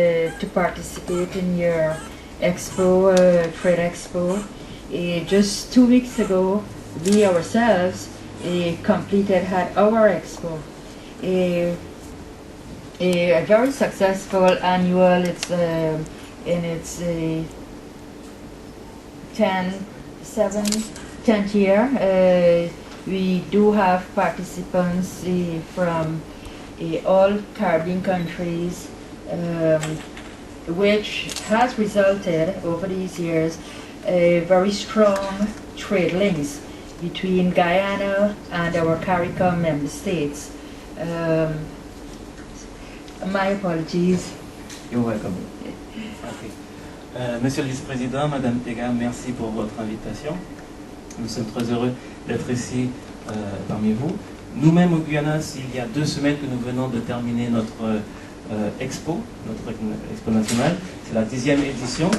To participate in your expo, trade expo. Just 2 weeks ago, we ourselves had our expo. A very successful annual. It's in its 10th year. We do have participants from all Caribbean countries, which has resulted over these years very strong trade links between Guyana and our CARICOM member states. My apologies. You're welcome. Okay. Monsieur le Vice-président, Madame Tega, merci pour votre invitation. Nous sommes très heureux d'être ici parmi vous. Nous-mêmes au Guyana, il y a 2 semaines que nous venons de terminer notre expo nationale. C'est la 10e édition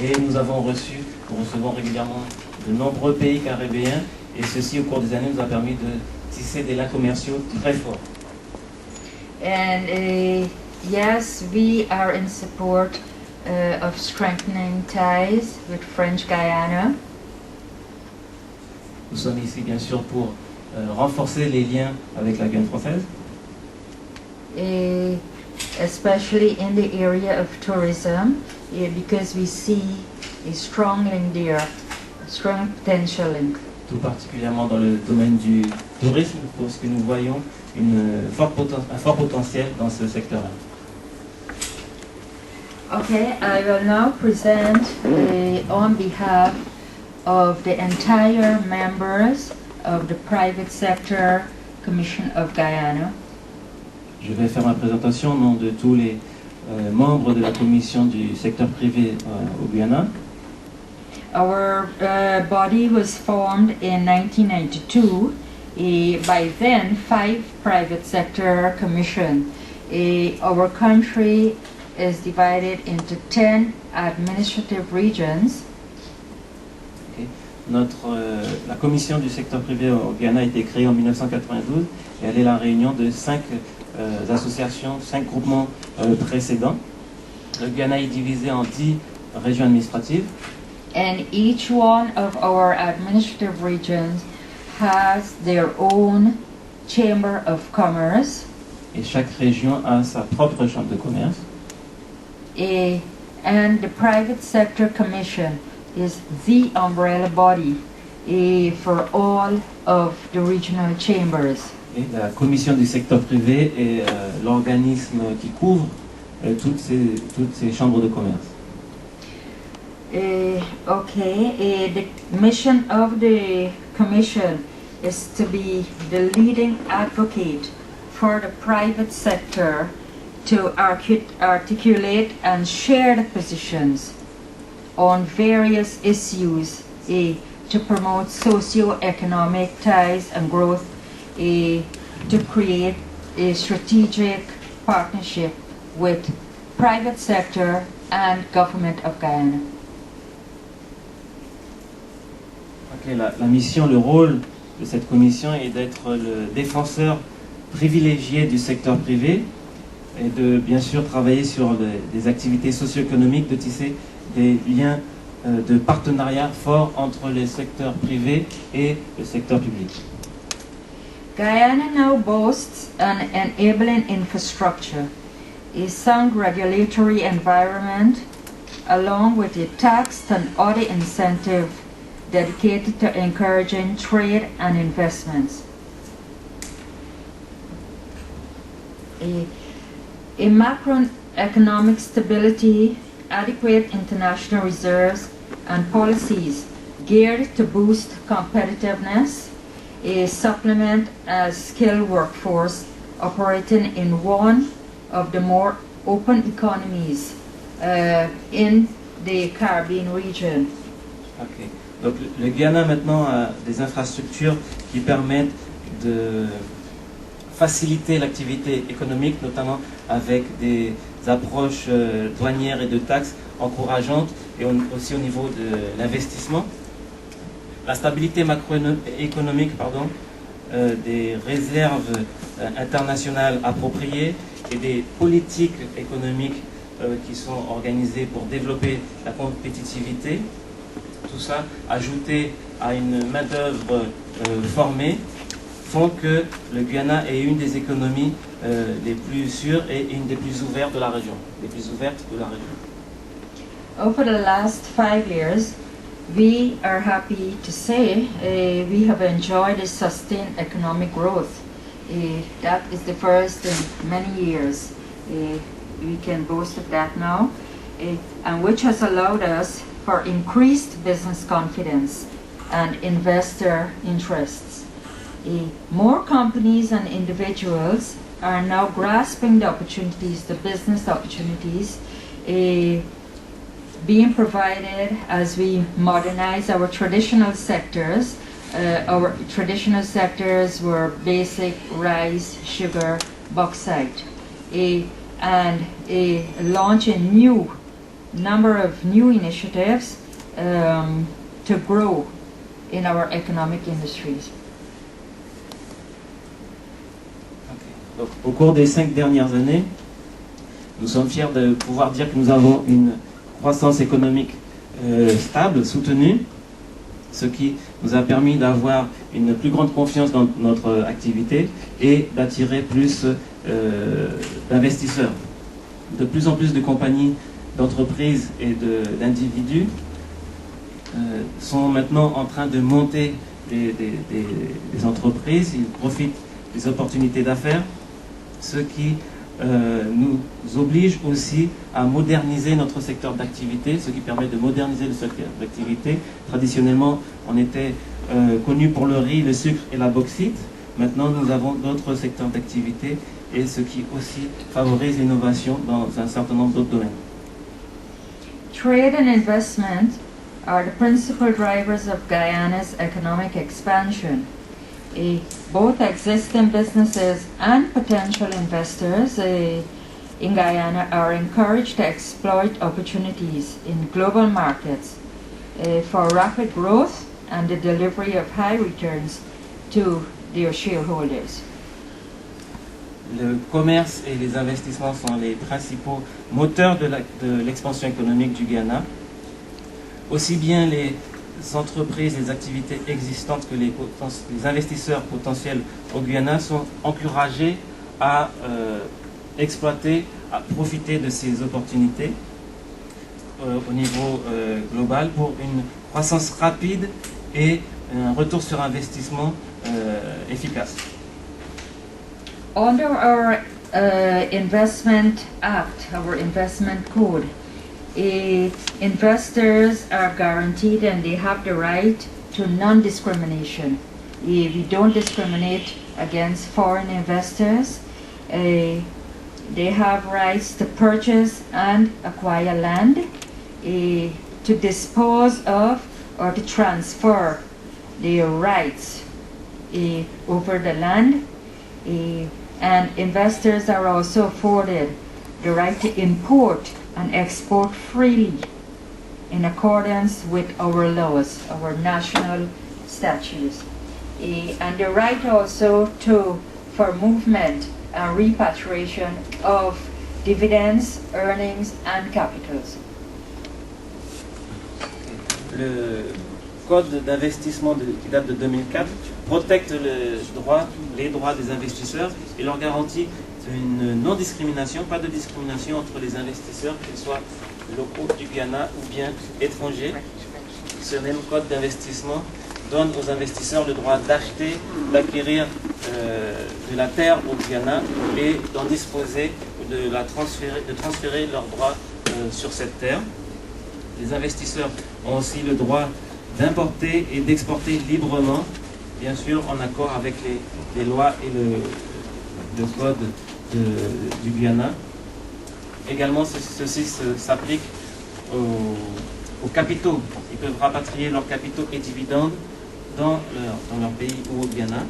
et nous recevons régulièrement de nombreux pays caribéens et ceci au cours des années nous a permis de tisser des liens commerciaux très forts. And yes, we are in support of strengthening ties with French Guyana. Nous sommes ici bien sûr pour renforcer les liens avec la Guyane française. Especially in the area of tourism, because we see a strong link there, a strong potential link. Tout particulièrement dans le domaine du tourisme, parce que nous voyons un fort potentiel dans ce secteur-là. Okay, I will now present on behalf of the entire members of the Private Sector Commission of Guyana. Je vais faire ma présentation au nom de tous les membres de la commission du secteur privé au Guyana. Our body was formed in 1992 by then 5 private sector commission. Our country is divided into 10 administrative regions. Okay. La commission du secteur privé au Guyana a été créée en 1992 et elle est la réunion de 5 associations, 5 groupements précédents. Le Guyana est divisé en 10 régions administratives. And each one of our administrative regions has their own chamber of commerce. Et chaque région a sa propre chambre de commerce. And the Private Sector Commission is the umbrella body for all of the regional chambers. Et la commission du secteur privé est l'organisme qui couvre toutes ces chambres de commerce. The mission of the commission is to be the leading advocate for the private sector to articulate and share the positions on various issues to promote socio-economic ties and growth, to create a strategic partnership with private sector and government of Guyana. Okay, la mission, le rôle de cette commission est d'être le défenseur privilégié du secteur privé et de bien sûr travailler sur des activités socio-économiques, de tisser des liens de partenariat forts entre les secteurs privés et le secteur public. Guyana now boasts an enabling infrastructure, a sound regulatory environment, along with a tax and other incentive dedicated to encouraging trade and investments. A macroeconomic stability, adequate international reserves, and policies geared to boost competitiveness, a supplement a skilled workforce operating in one of the more open economies in the Caribbean region. Okay. Donc le Guyana maintenant a des infrastructures qui permettent de faciliter l'activité économique, notamment avec des approches douanières et de taxes encourageantes et aussi au niveau de l'investissement. La stabilité macroéconomique, des réserves internationales appropriées et des politiques économiques qui sont organisés pour développer la compétitivité. Tout ça, ajouté à une main-d'œuvre formée, font que le Guyana est une des économies les plus sûres et une des plus ouvertes de la région. Over the last 5 years, we are happy to say we have enjoyed a sustained economic growth. That is the first in many years. We can boast of that now, and which has allowed us for increased business confidence and investor interests. More companies and individuals are now grasping the opportunities, the business opportunities, being provided as we modernize our traditional sectors. Our traditional sectors were basic rice, sugar, bauxite, and launch a number of new initiatives to grow in our economic industries. Donc, au cours des 5 dernières années, nous sommes fiers de pouvoir dire que nous avons une croissance économique stable, soutenue, ce qui nous a permis d'avoir une plus grande confiance dans notre activité et d'attirer plus d'investisseurs. De plus en plus de compagnies, d'entreprises et d'individus sont maintenant en train de monter des entreprises. Ils profitent des opportunités d'affaires, ce qui nous oblige aussi à moderniser notre secteur d'activité, ce qui permet de moderniser le secteur d'activité. Traditionnellement, on était connu pour le riz, le sucre et la bauxite. Maintenant, nous avons d'autres secteurs d'activité, et ce qui aussi favorise l'innovation dans un certain nombre d'autres domaines. Trade and investment are the principal drivers of Guyana's economic expansion. Both existing businesses and potential investors in Guyana are encouraged to exploit opportunities in global markets for rapid growth and the delivery of high returns to their shareholders. Le commerce et les investissements sont les principaux moteurs de l'expansion économique du Guyana. Aussi bien les entreprises, les activités existantes que les investisseurs potentiels au Guyana sont encouragés à exploiter, à profiter de ces opportunités au niveau global pour une croissance rapide et un retour sur investissement efficace. Under our Investment Act, our investment code, investors are guaranteed and they have the right to non-discrimination. We don't discriminate against foreign investors. They have rights to purchase and acquire land, to dispose of or to transfer their rights over the land. And investors are also afforded the right to import and export freely in accordance with our laws, our national statutes. And the right also for movement and repatriation of dividends, earnings and capitals. Le code d'investissement qui date de 2004 protège les droits des investisseurs et leur garantit une non-discrimination, pas de discrimination entre les investisseurs, qu'ils soient locaux du Guyana ou bien étrangers. Ce même code d'investissement donne aux investisseurs le droit d'acheter, d'acquérir de la terre au Guyana et d'en disposer, de transférer leurs droits sur cette terre. Les investisseurs ont aussi le droit d'importer et d'exporter librement, bien sûr en accord avec les lois et le code du Guyana. Également, ceci s'applique aux capitaux. Ils peuvent rapatrier leurs capitaux et dividendes dans leur pays ou au Guyana.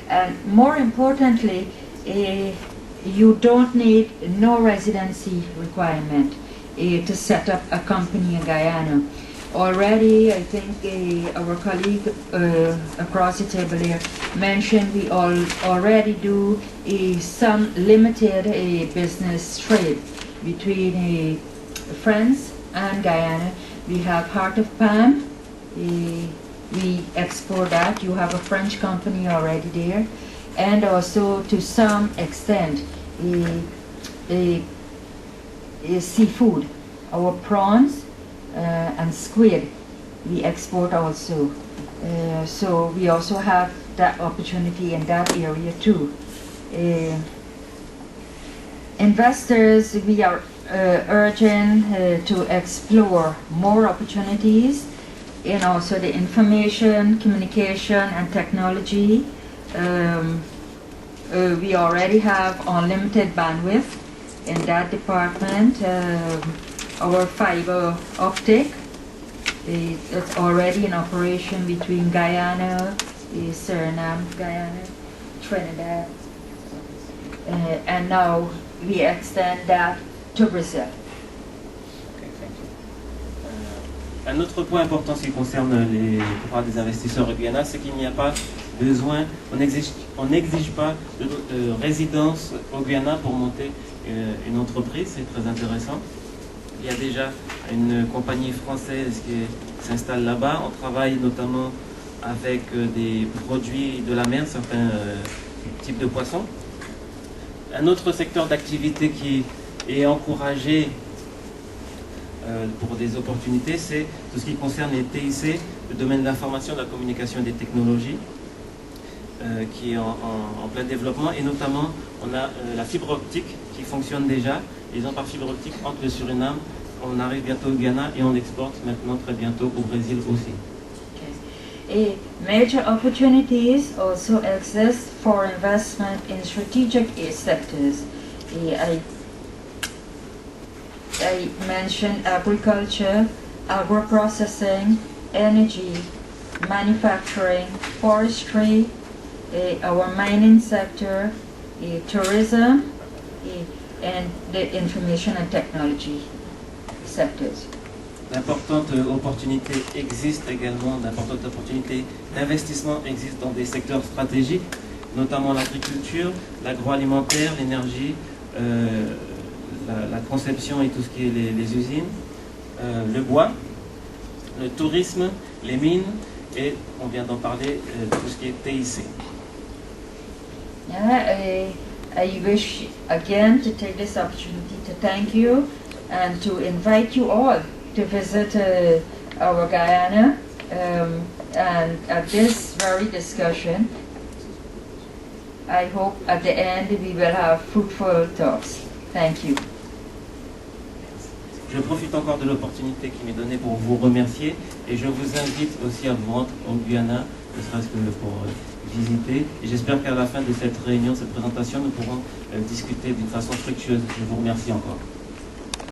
And more importantly, you don't need no residency requirement to set up a company in Guyana. already, I think our colleague across the table here mentioned we already do some limited business trade between France and Guyana. We have Heart of Palm. We export that. You have a French company already there. And also to some extent seafood. Our prawns and squid we export also. So we also have that opportunity in that area too. Investors, we are urging to explore more opportunities in also the information, communication and technology. We already have unlimited bandwidth in that department. Our fiber optic it's already in operation between Guyana, Suriname, Guyana, Trinidad, and now we extend that to Brazil. Okay, thank you. Un autre point important en ce qui concerne les droits des investisseurs au Guyana, c'est qu'il n'y a pas besoin, on n'exige pas de résidence au Guyana pour monter une entreprise, c'est très intéressant. Il y a déjà une compagnie française qui s'installe là-bas. On travaille notamment avec des produits de la mer, certains types de poissons. Un autre secteur d'activité qui est encouragé pour des opportunités, c'est tout ce qui concerne les TIC, le domaine de l'information, de la communication et des technologies, qui est en plein développement. Et notamment, on a la fibre optique qui fonctionne déjà. Ils ont par fibre optique entre le Suriname, on arrive bientôt au Ghana et on exporte maintenant très bientôt au Brésil aussi. Okay. Major opportunities also exist for investment in strategic sectors. I mentioned agriculture, agro-processing, energy, manufacturing, forestry, our mining sector, tourism, and the information and technology sectors. D'importantes opportunités existent également, d'importantes opportunités d'investissement existent dans des secteurs stratégiques, notamment l'agriculture, l'agroalimentaire, l'énergie, la conception et tout ce qui est les usines, le bois, le tourisme, les mines et, on vient d'en parler, tout ce qui est TIC. Yeah, I wish again to take this opportunity to thank you and to invite you all to visit our Guyana and at this very discussion I hope at the end we will have fruitful talks. Thank you. Je profite encore de l'opportunité qui m'est donnée pour vous remercier et je vous invite aussi à vous rendre au Guyana, ne serait-ce que pour visiter. Et j'espère qu'à la fin de cette réunion, cette présentation, nous pourrons discuter d'une façon fructueuse. Je vous remercie encore.